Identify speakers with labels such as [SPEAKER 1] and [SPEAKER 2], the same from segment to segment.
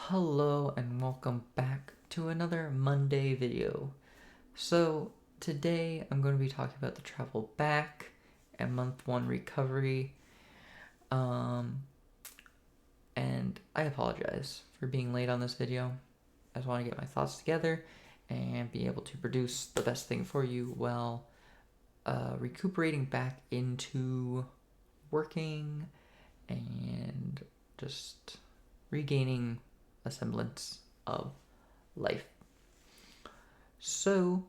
[SPEAKER 1] Hello and welcome back to another Monday video. So today I'm going to be talking about the travel back and month one recovery. And I apologize for being late on this video. I just want to get my thoughts together and be able to produce the best thing for you while recuperating back into working and just regaining a semblance of life. So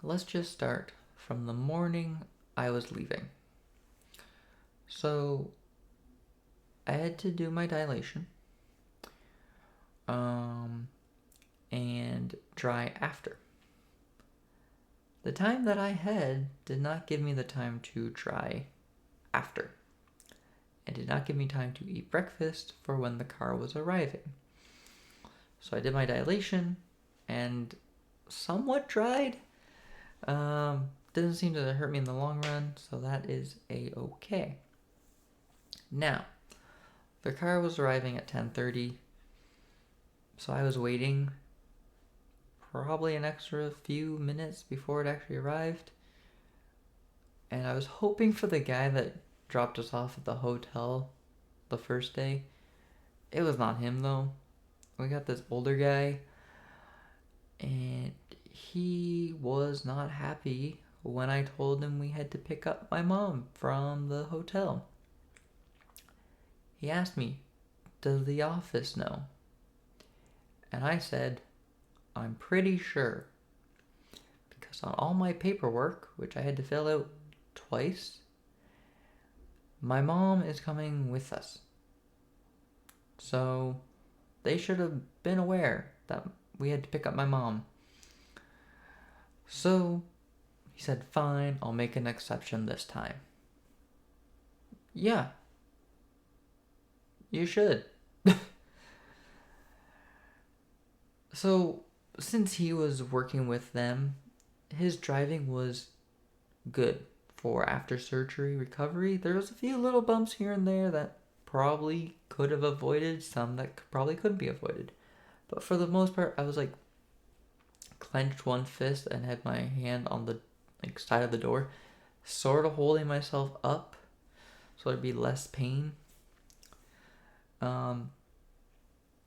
[SPEAKER 1] let's just start from the morning I was leaving. So I had to do my dilation and dry after. The time that I had did not give me the time to dry after. It did not give me time to eat breakfast for when the car was arriving. So I did my dilation and somewhat dried. Didn't seem to hurt me in the long run, so that is a-okay. Now, the car was arriving at 10:30, so I was waiting probably an extra few minutes before it actually arrived. And I was hoping for the guy that dropped us off at the hotel the first day. It was not him though. We got this older guy, and he was not happy when I told him we had to pick up my mom from the hotel. He asked me, "Does the office know?" And I said, "I'm pretty sure. Because on all my paperwork, which I had to fill out twice, my mom is coming with us. So they should have been aware that we had to pick up my mom." So he said, "Fine, I'll make an exception this time." Yeah, you should. So since he was working with them, his driving was good for after surgery recovery. There was a few little bumps here and there that probably could have avoided, some that probably couldn't be avoided. But for the most part, I was like clenched one fist and had my hand on the side of the door, sort of holding myself up so there'd be less pain.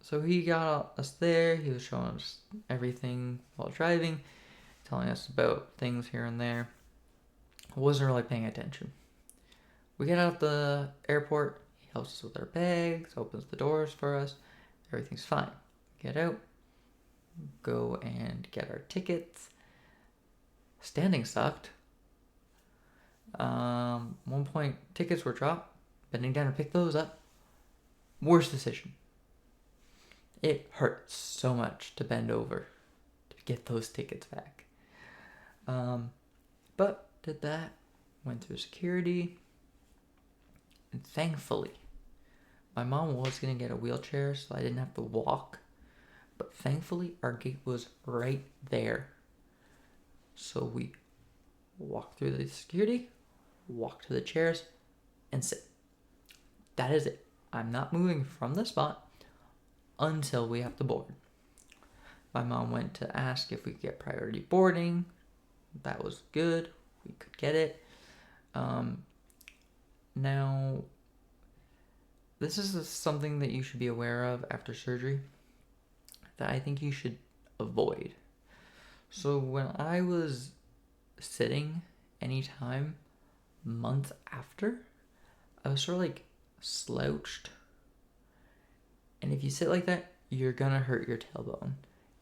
[SPEAKER 1] So he got us there. He was showing us everything while driving, telling us about things here and there. I wasn't really paying attention. We get out of the airport. He helps us with our bags, opens the doors for us. Everything's fine. Get out, go and get our tickets. Standing sucked. One point, tickets were dropped. Bending down to pick those up. Worst decision. It hurt so much to bend over to get those tickets back. But did that. Went through security. And thankfully, my mom was going to get a wheelchair so I didn't have to walk. But thankfully, our gate was right there. So we walk through the security, walk to the chairs, and sit. That is it. I'm not moving from the spot until we have to board. My mom went to ask if we could get priority boarding. That was good. We could get it. Now, this is something that you should be aware of after surgery that I think you should avoid. So when I was sitting anytime month after, I was sort of slouched. And if you sit like that, you're gonna hurt your tailbone.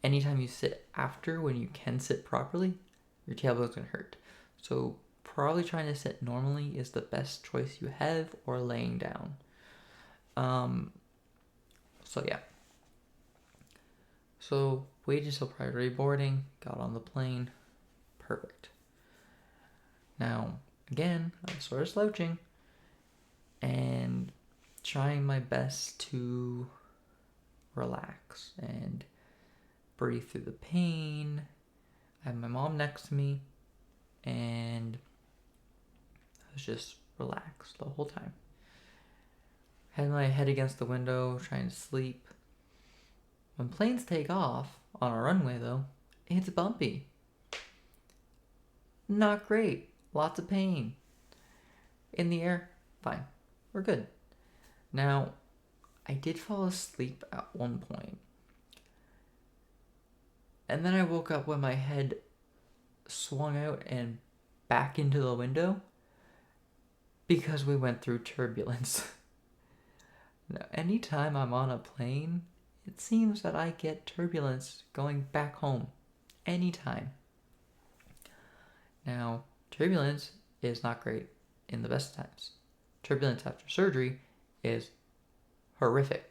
[SPEAKER 1] Anytime you sit after, when you can sit properly, your tailbone's gonna hurt. So probably trying to sit normally is the best choice you have, or laying down. So yeah. So waited till priority boarding, got on the plane, perfect. Now, again, I was sort of slouching and trying my best to relax and breathe through the pain. I had my mom next to me, and I was just relaxed the whole time. Had my head against the window, trying to sleep. When planes take off on a runway, though, it's bumpy. Not great. Lots of pain. In the air, fine. We're good. Now, I did fall asleep at one point. And then I woke up when my head swung out and back into the window because we went through turbulence. Now, anytime I'm on a plane, it seems that I get turbulence going back home. Anytime. Now, turbulence is not great in the best times. Turbulence after surgery is horrific.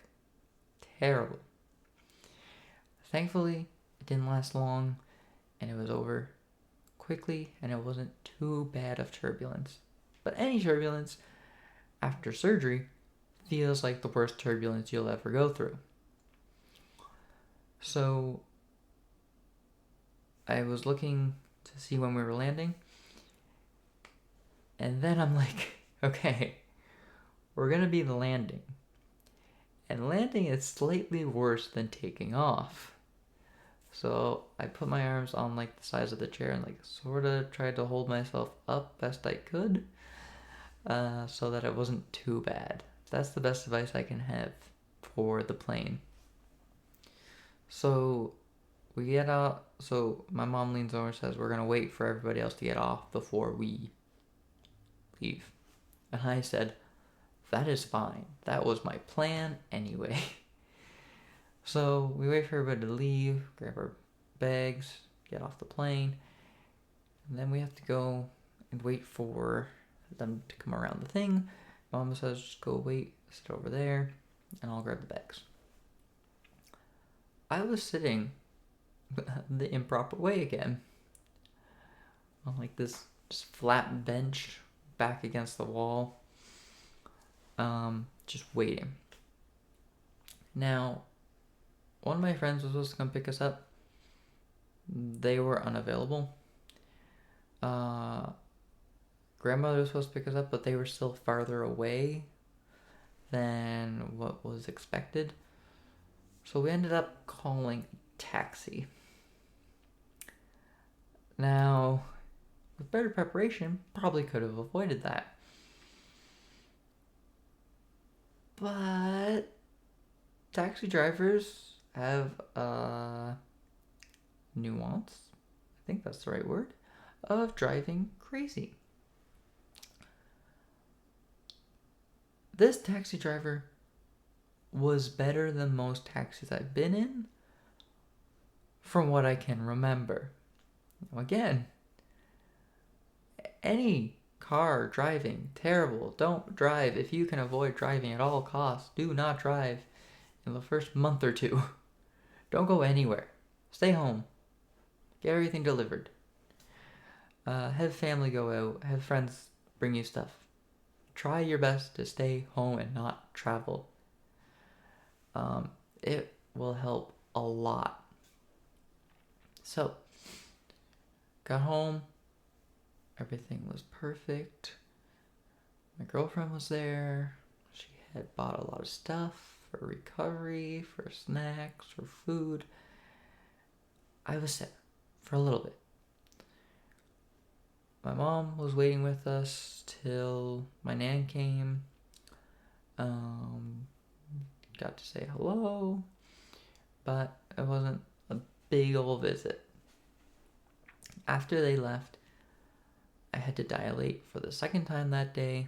[SPEAKER 1] Terrible. Thankfully, it didn't last long and it was over quickly and it wasn't too bad of turbulence. But any turbulence after surgery feels like the worst turbulence you'll ever go through. So I was looking to see when we were landing, and then I'm like, okay, we're gonna be landing. And landing is slightly worse than taking off. So I put my arms on like the sides of the chair and like sort of tried to hold myself up best I could, so that it wasn't too bad. That's the best advice I can have for the plane. So we get out. So my mom leans over and says, we're going to wait for everybody else to get off before we leave. And I said, that is fine. That was my plan anyway. So we wait for everybody to leave, grab our bags, get off the plane. And then we have to go and wait for them to come around the thing. Mom says, just go wait, sit over there, and I'll grab the bags. I was sitting the improper way again. On like this just flat bench back against the wall. Just waiting. Now, one of my friends was supposed to come pick us up. They were unavailable. Grandmother was supposed to pick us up, but they were still farther away than what was expected. So we ended up calling a taxi. Now, with better preparation, probably could have avoided that. But taxi drivers have a nuance, I think that's the right word, of driving crazy. This taxi driver was better than most taxis I've been in, from what I can remember. Now again, any car driving, terrible. Don't drive. If you can avoid driving at all costs, do not drive in the first month or two. Don't go anywhere. Stay home. Get everything delivered. Have family go out. Have friends bring you stuff. Try your best to stay home and not travel. It will help a lot. So, got home. Everything was perfect. My girlfriend was there. She had bought a lot of stuff for recovery, for snacks, for food. I was set for a little bit. My mom was waiting with us till my nan came. Got to say hello, but it wasn't a big old visit. After they left, I had to dilate for the second time that day,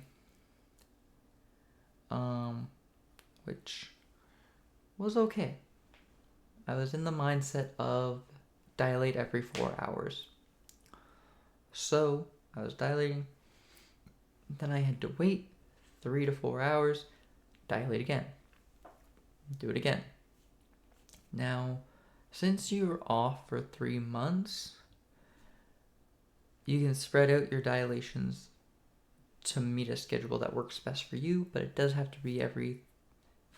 [SPEAKER 1] which was okay. I was in the mindset of dilate every 4 hours. So I was dilating, then I had to wait 3 to 4 hours, dilate again, do it again. Now, since you're off for 3 months, you can spread out your dilations to meet a schedule that works best for you, but it does have to be every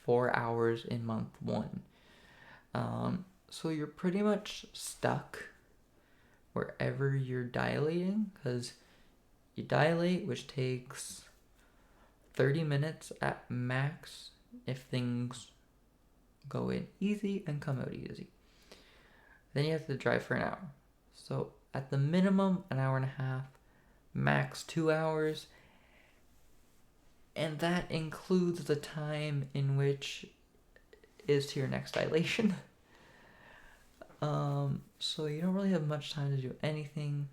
[SPEAKER 1] 4 hours in month 1. So you're pretty much stuck wherever you're dilating, because you dilate, which takes 30 minutes at max if things go in easy and come out easy. Then you have to drive for an hour. So at the minimum, an hour and a half, max 2 hours. And that includes the time in which is to your next dilation. So you don't really have much time to do anything.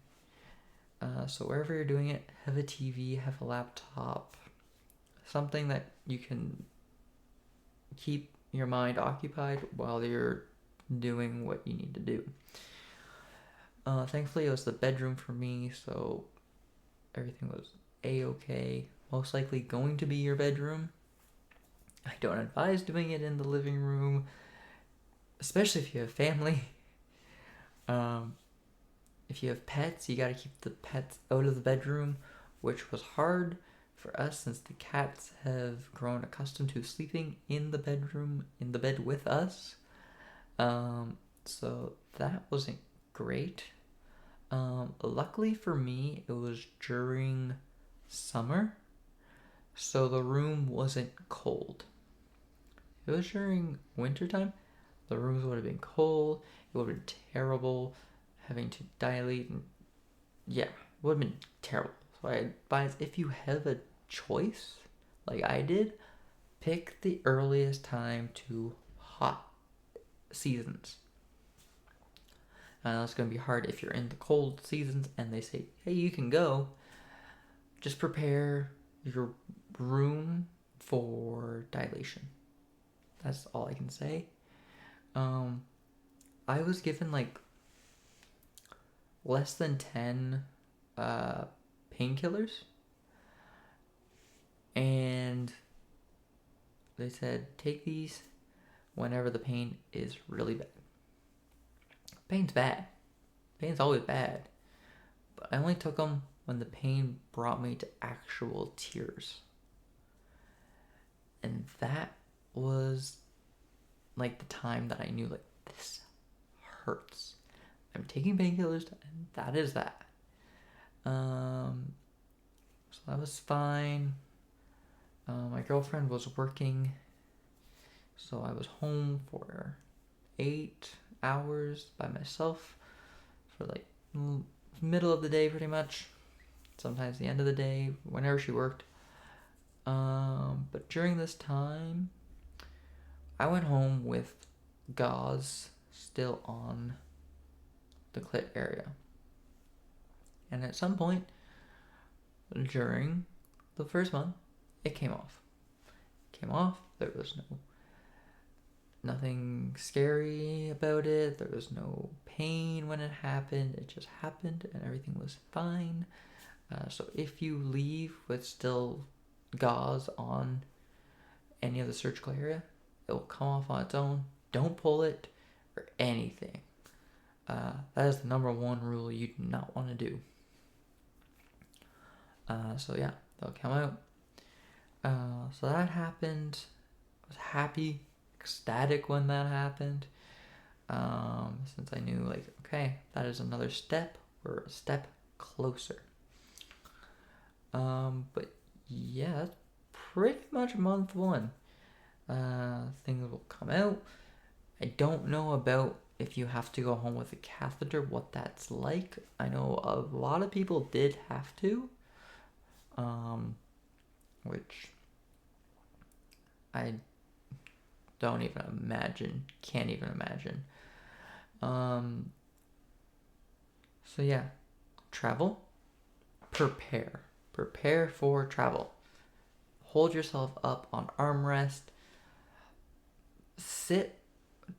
[SPEAKER 1] So wherever you're doing it, have a TV, have a laptop, something that you can keep your mind occupied while you're doing what you need to do. Thankfully, it was the bedroom for me, so everything was a-okay. Most likely going to be your bedroom. I don't advise doing it in the living room, especially if you have family. If you have pets, you gotta keep the pets out of the bedroom, which was hard for us since the cats have grown accustomed to sleeping in the bedroom, in the bed with us. So that wasn't great. Luckily for me, it was during summer, so the room wasn't cold. If it was during wintertime, the rooms would have been cold. It would have been terrible having to dilate. And yeah, it would have been terrible. So I advise, if you have a choice, like I did, pick the earliest time to hot seasons. I know it's going to be hard if you're in the cold seasons and they say, hey, you can go. Just prepare your room for dilation. That's all I can say. I was given like less than 10 painkillers, and they said take these whenever the pain is really bad. Pain's bad. Pain's always bad. But I only took them when the pain brought me to actual tears. And that was like the time that I knew, like, this hurts. I'm taking painkillers, and that is that. So that was fine. My girlfriend was working, so I was home for 8 hours by myself for like middle of the day pretty much, sometimes the end of the day, whenever she worked. But during this time, I went home with gauze still on the clit area. And at some point during the first month, it came off. There was nothing scary about it. There was no pain when it happened. It just happened and everything was fine. So if you leave with still gauze on any of the surgical area, it will come off on its own. Don't pull it or anything. That is the number one rule you do not want to do. So yeah, they'll come out. So that happened. I was happy, ecstatic when that happened. Since I knew, like, okay, that is another step. We're a step closer. But yeah, that's pretty much month one. Things will come out. I don't know about if you have to go home with a catheter, what that's like. I know a lot of people did have to, which I don't even imagine, can't even imagine. So yeah, travel, prepare for travel. Hold yourself up on armrest.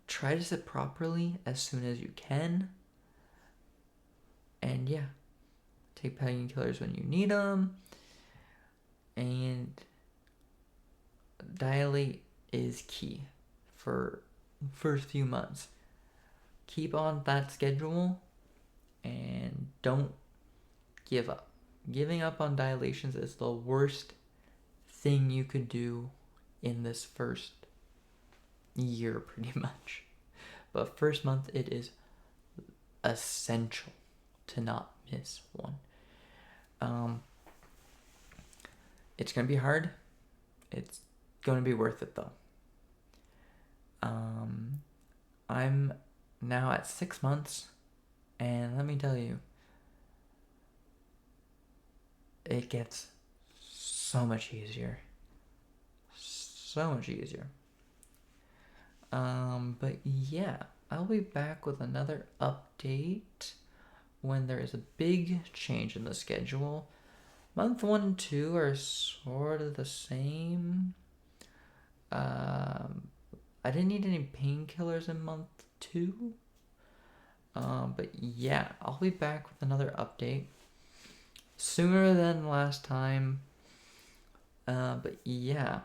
[SPEAKER 1] Try to sit properly as soon as you can. And yeah, take painkillers when you need them. And dilate is key for first few months. Keep on that schedule and don't give up. Giving up on dilations is the worst thing you could do in this first year, pretty much. But first month, it is essential to not miss one. It's gonna be hard. It's gonna be worth it though. I'm now at 6 months, and let me tell you, it gets so much easier. So much easier. But yeah, I'll be back with another update when there is a big change in the schedule. Month 1 and 2 are sort of the same. I didn't need any painkillers in month 2. But yeah, I'll be back with another update sooner than last time. But yeah,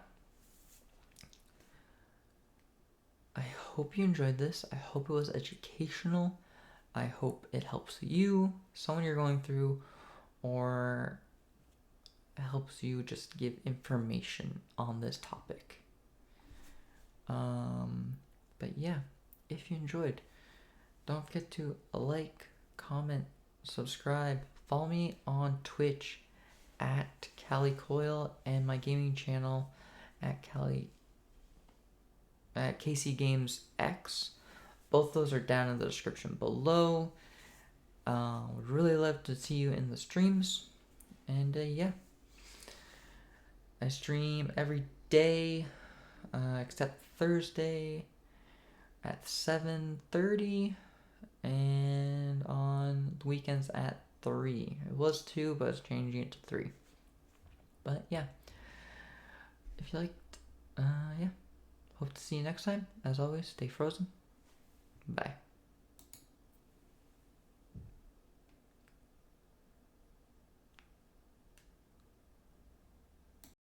[SPEAKER 1] I hope you enjoyed this. I hope it was educational. I hope it helps you, someone you're going through, or helps you just give information on this topic. But yeah, if you enjoyed, don't forget to like, comment, subscribe, follow me on Twitch at Kally Coil and my gaming channel at Kally at KC Games X. Both those are down in the description below. Would really love to see you in the streams. And yeah, I stream every day except Thursday at 7:30 and on the weekends at 3. It was 2, but it's changing it to 3. But yeah, if you liked, yeah, hope to see you next time. As always, stay frozen. Bye.